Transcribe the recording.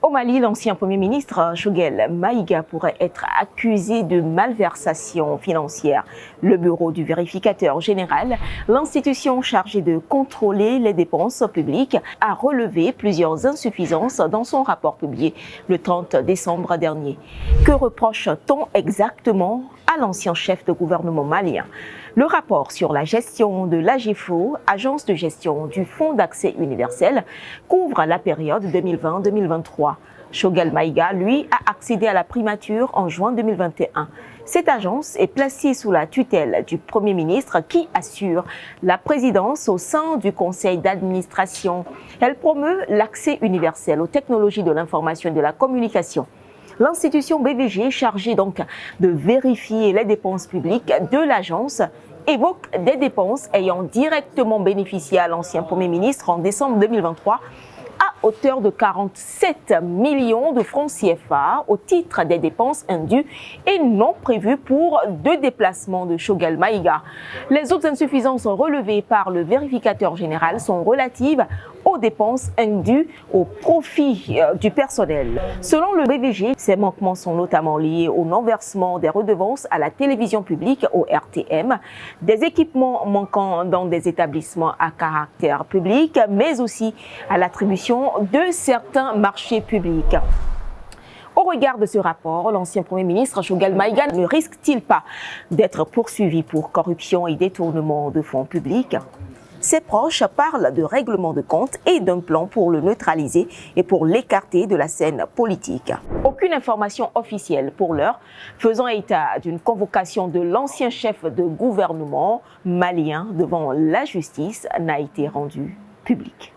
Au Mali, l'ancien Premier ministre Choguel Maïga pourrait être accusé de malversation financière. Le bureau du vérificateur général, l'institution chargée de contrôler les dépenses publiques, a relevé plusieurs insuffisances dans son rapport publié le 30 décembre dernier. Que reproche-t-on exactement à l'ancien chef de gouvernement malien? Le rapport sur la gestion de l'AGEFO, Agence de gestion du Fonds d'accès universel, couvre la période 2020-2023. Choguel Maïga, lui, a accédé à la primature en juin 2021. Cette agence est placée sous la tutelle du Premier ministre qui assure la présidence au sein du conseil d'administration. Elle promeut l'accès universel aux technologies de l'information et de la communication. L'institution BVG, chargée donc de vérifier les dépenses publiques de l'agence, évoque des dépenses ayant directement bénéficié à l'ancien Premier ministre en décembre 2023 à hauteur de 47 millions de francs CFA au titre des dépenses indues et non prévues pour 2 déplacements de Choguel Maïga. Les autres insuffisances relevées par le vérificateur général sont relatives aux dépenses indues au profit du personnel. Selon le BVG, ces manquements sont notamment liés au non-versement des redevances à la télévision publique, au RTM, des équipements manquants dans des établissements à caractère public, mais aussi à l'attribution de certains marchés publics. Au regard de ce rapport, l'ancien Premier ministre Choguel Maïga ne risque-t-il pas d'être poursuivi pour corruption et détournement de fonds publics? Ses proches parlent de règlement de compte et d'un plan pour le neutraliser et pour l'écarter de la scène politique. Aucune information officielle pour l'heure faisant état d'une convocation de l'ancien chef de gouvernement malien devant la justice n'a été rendue publique.